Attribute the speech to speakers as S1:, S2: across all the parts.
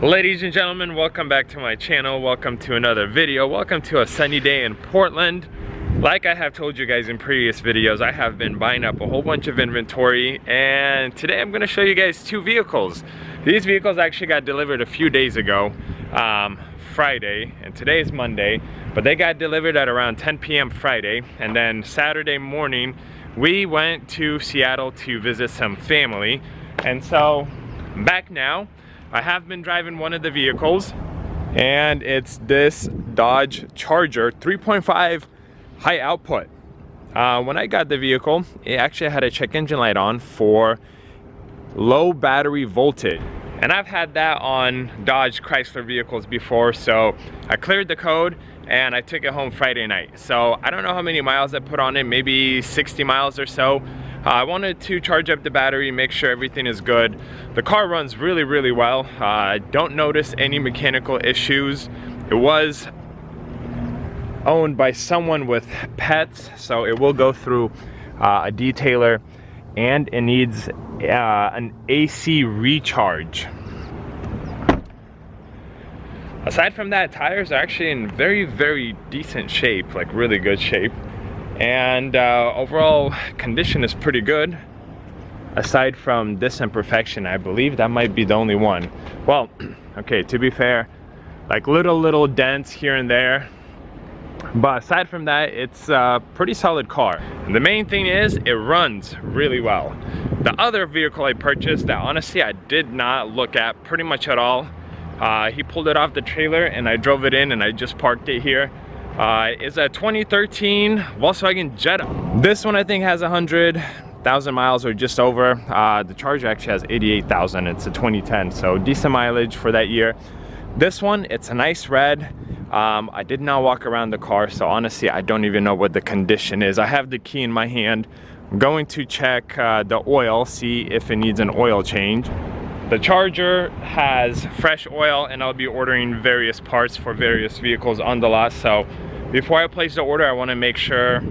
S1: Ladies and gentlemen, welcome back to my channel. Welcome to another video. Welcome to a sunny day in Portland. Like I have told you guys in previous videos, I have been buying up a whole bunch of inventory, and today I'm going to show you guys two vehicles. These vehicles actually got delivered a few days ago, Friday, and today is Monday, but they got delivered at around 10 p.m. Friday, and then Saturday morning we went to Seattle to visit some family, and so I'm back now. I have been driving one of the vehicles, and it's this Dodge Charger 3.5 high output. When I got the vehicle, it actually had a check engine light on for low battery voltage. And I've had that on Dodge Chrysler vehicles before, so I cleared the code and I took it home Friday night. So I don't know how many miles I put on it, maybe 60 miles or so. I wanted to charge up the battery, make sure everything is good. The car runs really well. I don't notice any mechanical issues. It was owned by someone with pets, so it will go through a detailer, and it needs an AC recharge. Aside from that, tires are actually in very decent shape, like really good shape. And overall condition is pretty good. Aside from this imperfection, I believe that might be the only one. Well, okay, to be fair, like little dents here and there, but aside from that, it's a pretty solid car. And the main thing is it runs really well. The other vehicle I purchased that honestly I did not look at pretty much at all, he pulled it off the trailer and I drove it in and I just parked it here. Is a 2013 Volkswagen Jetta. This one I think has 100,000 miles or just over. The Charger actually has 88,000. It's a 2010, so decent mileage for that year. This one, it's a nice red. I did not walk around the car, so honestly I don't even know what the condition is. I have the key in my hand. I'm going to check the oil, see if it needs an oil change. The Charger has fresh oil, and I'll be ordering various parts for various vehicles on the lot. So before I place the order, I want to make sure,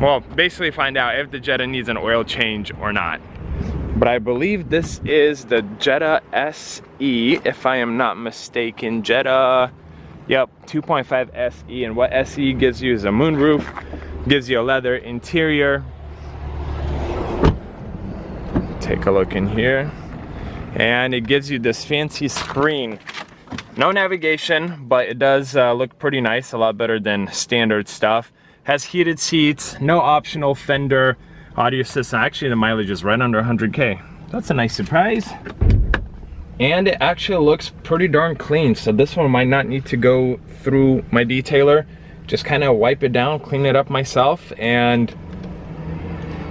S1: well, basically find out if the Jetta needs an oil change or not. But I believe this is the Jetta SE, if I am not mistaken. Jetta, yep, 2.5 SE. And what SE gives you is a moonroof, gives you a leather interior. Take a look in here. And it gives you this fancy screen. No navigation, but it does look pretty nice, a lot better than standard stuff. Has heated seats, no optional fender audio system. Actually, the mileage is right under 100K. That's a nice surprise. And it actually looks pretty darn clean, so this one might not need to go through my detailer. Just kind of wipe it down, clean it up myself, and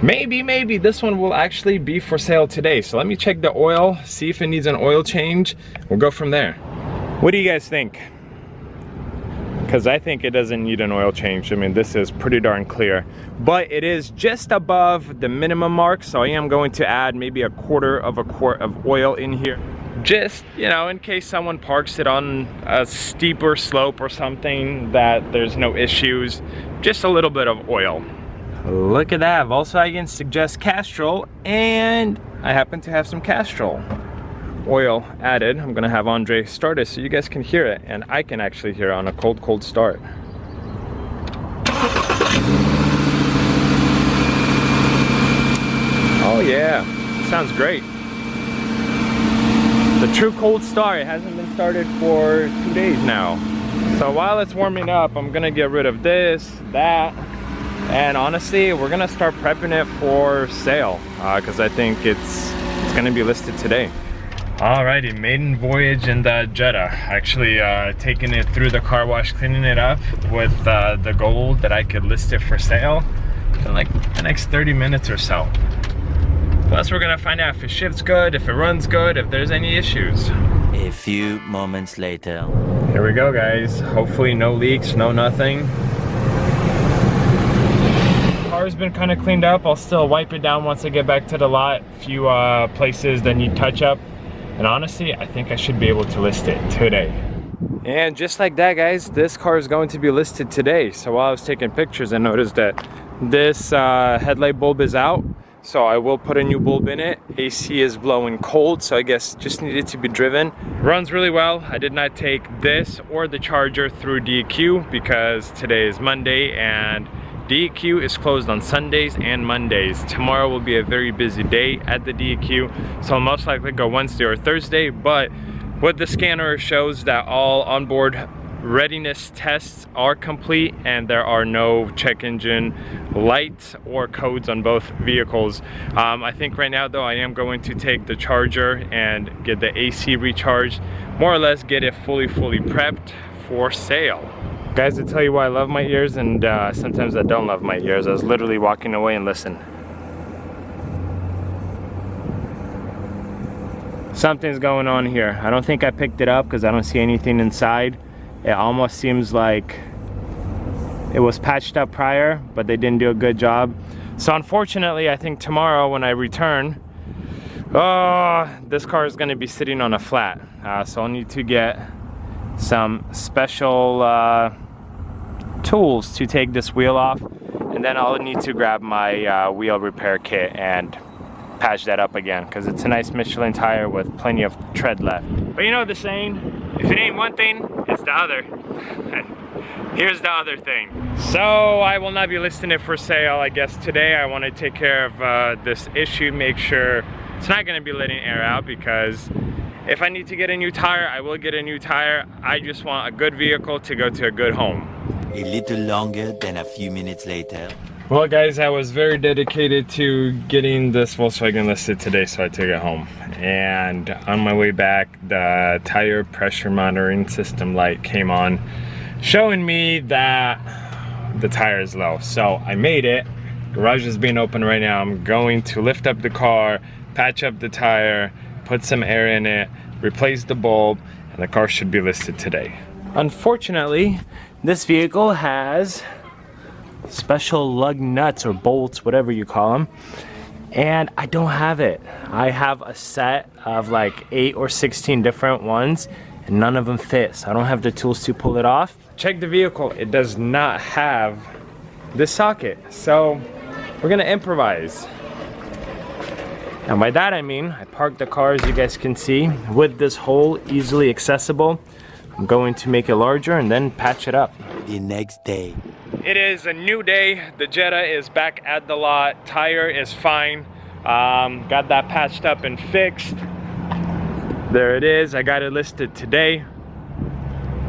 S1: maybe this one will actually be for sale today. So let me check the oil, see if it needs an oil change. We'll go from there. What do you guys think? Because I think it doesn't need an oil change. I mean, this is pretty darn clear, but it is just above the minimum mark, so I am going to add maybe a quarter of a quart of oil in here, just, you know, in case someone parks it on a steeper slope or something, that there's no issues. Just a little bit of oil. Look at that, Volkswagen suggests Castrol, and I happen to have some Castrol oil added. I'm gonna have Andre start it so you guys can hear it, and I can actually hear it on a cold start. Oh yeah, sounds great. The true cold start. It hasn't been started for 2 days now. So while it's warming up, I'm gonna get rid of this, that, and honestly, we're gonna start prepping it for sale because I think it's gonna be listed today. Alrighty, maiden voyage in the Jetta. Actually taking it through the car wash, cleaning it up with the goal that I could list it for sale in like the next 30 minutes or so. Plus we're gonna find out if it shifts good, if it runs good, if there's any issues.
S2: A few moments later.
S1: Here we go, guys. Hopefully no leaks, no nothing. Car's been kind of cleaned up. I'll still wipe it down once I get back to the lot. A few places that need touch up. And honestly, I think I should be able to list it today. And just like that, guys, this car is going to be listed today. So while I was taking pictures, I noticed that this headlight bulb is out. so I will put a new bulb in it. AC is blowing cold, so I guess just needed to be driven. Runs really well. I did not take this or the charger through DEQ because today is Monday and DEQ is closed on Sundays and Mondays. Tomorrow will be a very busy day at the DEQ, so I'll most likely go Wednesday or Thursday, but what the scanner shows that all onboard readiness tests are complete and there are no check engine lights or codes on both vehicles. I think right now though I am going to take the charger and get the AC recharged, more or less get it fully prepped for sale. Guys, to tell you why I love my ears and sometimes I don't love my ears, I was literally walking away and listen. Something's going on here. I don't think I picked it up because I don't see anything inside. It almost seems like it was patched up prior, but they didn't do a good job. So unfortunately, I think tomorrow when I return, this car is gonna be sitting on a flat. So I'll need to get some special tools to take this wheel off, and then I'll need to grab my wheel repair kit and patch that up again, because it's a nice Michelin tire with plenty of tread left. But you know the saying, if it ain't one thing, it's the other. Here's the other thing. So I will not be listing it for sale. I guess today I want to take care of this issue, make sure it's not going to be letting air out, because if I need to get a new tire, I will get a new tire. I just want a good vehicle to go to a good home.
S2: A little longer than a few minutes later.
S1: Well guys, I was very dedicated to getting this Volkswagen listed today, so I took it home. And on my way back, the tire pressure monitoring system light came on, showing me that the tire is low. So I made it. Garage is being open right now. I'm going to lift up the car, patch up the tire, put some air in it, replace the bulb, and the car should be listed today. Unfortunately, this vehicle has special lug nuts or bolts, whatever you call them, and I don't have it. I have a set of like 8 or 16 different ones and none of them fit, so I don't have the tools to pull it off. Check the vehicle, it does not have this socket, so we're gonna improvise. And by that I mean I parked the car, as you guys can see, with this hole easily accessible. I'm going to make it larger and then patch it up.
S2: The next day.
S1: It is a new day. The Jetta is back at the lot. Tire is fine. Got that patched up and fixed. There it is. I got it listed today.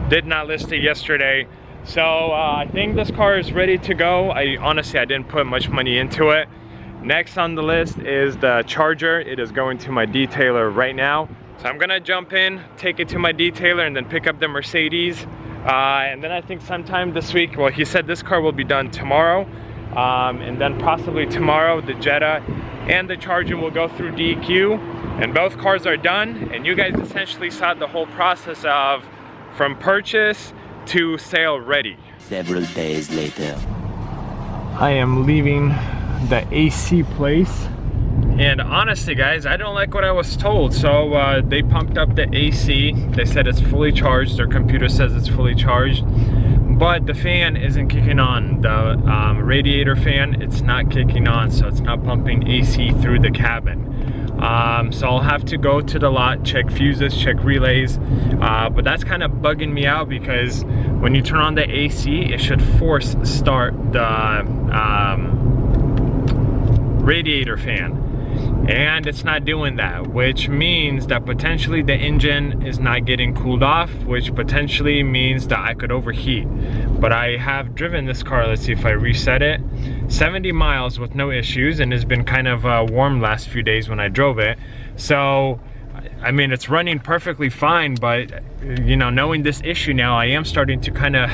S1: Did not list it yesterday. So I think this car is ready to go. Honestly, I didn't put much money into it. Next on the list is the charger. It is going to my detailer right now. So I'm gonna jump in, take it to my detailer, and then pick up the Mercedes. And then I think sometime this week, well, he said this car will be done tomorrow. And then possibly tomorrow, the Jetta and the Charger will go through DEQ. And both cars are done. And you guys essentially saw the whole process of from purchase to sale ready.
S2: Several days later.
S1: I am leaving the AC place. And honestly guys, I don't like what I was told. So they pumped up the AC. They said it's fully charged. Their computer says it's fully charged. But the fan isn't kicking on. The radiator fan, it's not kicking on. So it's not pumping AC through the cabin. So I'll have to go to the lot, check fuses, check relays. But that's kind of bugging me out because when you turn on the AC, it should force start the radiator fan. And it's not doing that, which means that potentially the engine is not getting cooled off, which potentially means that I could overheat. But I have driven this car, let's see if I reset it, 70 miles with no issues, and it's been kind of warm last few days when I drove it. So I mean, it's running perfectly fine, but you know, knowing this issue now, I am starting to kind of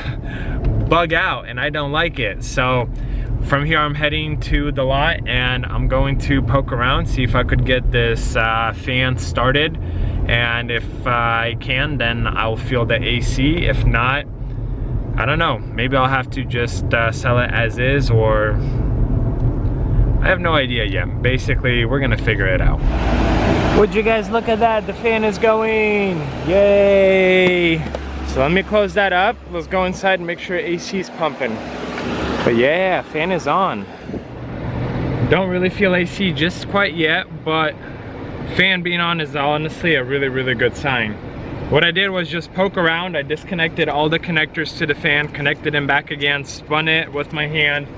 S1: bug out and I don't like it. So from here I'm heading to the lot and I'm going to poke around, see if I could get this fan started, and if I can, then I'll feel the AC. If not, I don't know, maybe I'll have to just sell it as is, or I have no idea yet. Basically, we're gonna figure it out. Would you guys look at that? The fan is going, yay! So let me close that up. Let's go inside and make sure AC is pumping. But yeah, fan is on. Don't really feel AC just quite yet, but fan being on is honestly a really good sign. What I did was just poke around. I disconnected all the connectors to the fan, connected them back again, spun it with my hand.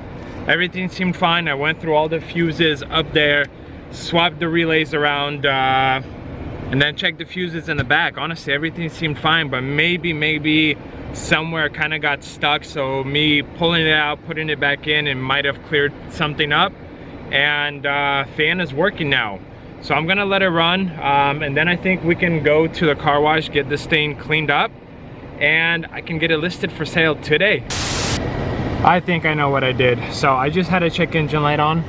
S1: Everything seemed fine. I went through all the fuses up there, swapped the relays around, and then checked the fuses in the back. Honestly, everything seemed fine, but maybe somewhere kind of got stuck. So me pulling it out, putting it back in, it might have cleared something up. And fan is working now. So I'm gonna let it run, and then I think we can go to the car wash, get this thing cleaned up, and I can get it listed for sale today. I think I know what I did. So I just had a check engine light on.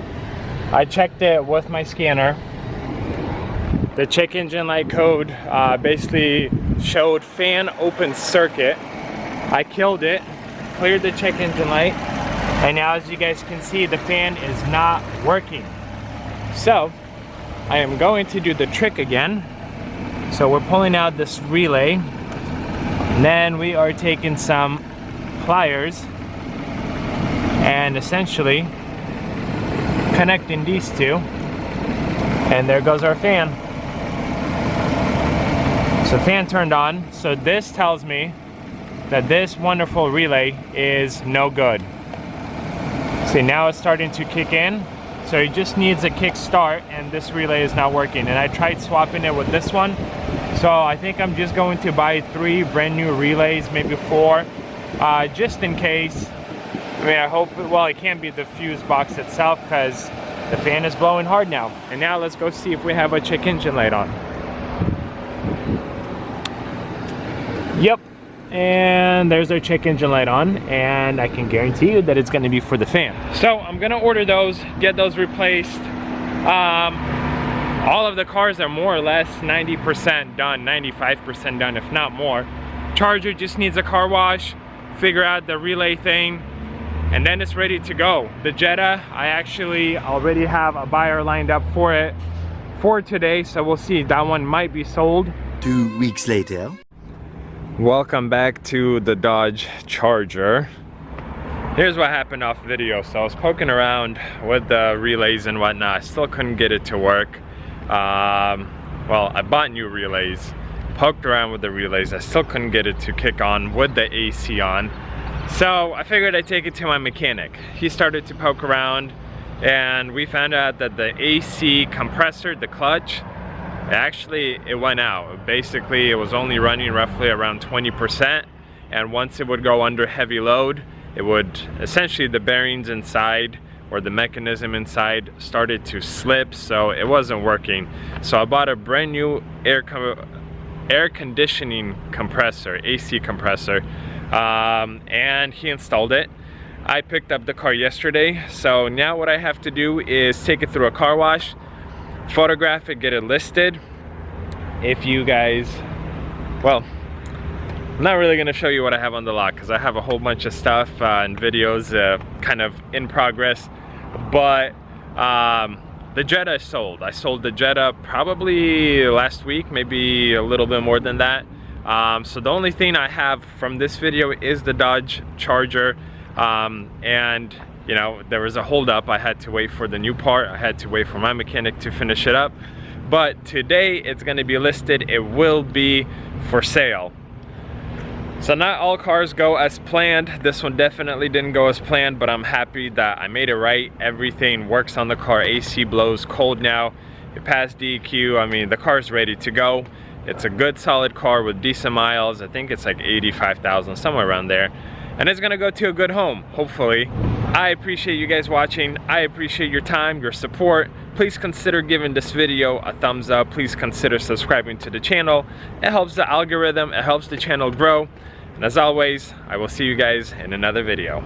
S1: I checked it with my scanner. The check engine light code basically showed fan open circuit. I killed it, cleared the check engine light, and now as you guys can see, the fan is not working. So I am going to do the trick again. So we're pulling out this relay, and then we are taking some pliers and essentially connecting these two, and there goes our fan. So fan turned on. So this tells me that this wonderful relay is no good. See, now it's starting to kick in. So it just needs a kick start, and this relay is not working. And I tried swapping it with this one. So I think I'm just going to buy 3 brand new relays, maybe 4, just in case. I mean, I hope, well, it can't be the fuse box itself because the fan is blowing hard now. And now let's go see if we have a check engine light on. Yep, and there's our check engine light on, and I can guarantee you that it's going to be for the fan. So I'm going to order those, get those replaced. All of the cars are more or less 90% done, 95% done, if not more. Charger just needs a car wash, figure out the relay thing, and then it's ready to go. The Jetta, I actually already have a buyer lined up for it for today, so we'll see. That one might be sold.
S2: 2 weeks later.
S1: Welcome back to the Dodge Charger. Here's what happened off video. So I was poking around with the relays and whatnot. I still couldn't get it to work. Well, I bought new relays, poked around with the relays. I still couldn't get it to kick on with the AC on. So I figured I'd take it to my mechanic. He started to poke around, and we found out that the AC compressor, the clutch, actually it went out. Basically it was only running roughly around 20%, and once it would go under heavy load, it would essentially, the bearings inside or the mechanism inside started to slip, so it wasn't working. So I bought a brand new air conditioning compressor, AC compressor, and he installed it. I picked up the car yesterday, so now what I have to do is take it through a car wash, photograph it, get it listed. If you guys, well, I'm not really going to show you what I have on the lot because I have a whole bunch of stuff and videos kind of in progress, but the Jetta is sold. I sold the Jetta probably last week, maybe a little bit more than that. So the only thing I have from this video is the Dodge Charger, and you know, there was a holdup. I had to wait for the new part. I had to wait for my mechanic to finish it up. But today it's going to be listed. It will be for sale. So not all cars go as planned. This one definitely didn't go as planned, but I'm happy that I made it right. Everything works on the car. AC blows cold now. It passed DEQ. I mean, the car's ready to go. It's a good solid car with decent miles. I think it's like 85,000, somewhere around there. And it's gonna go to a good home, hopefully. I appreciate you guys watching. I appreciate your time, your support. Please consider giving this video a thumbs up. Please consider subscribing to the channel. It helps the algorithm, it helps the channel grow. And as always, I will see you guys in another video.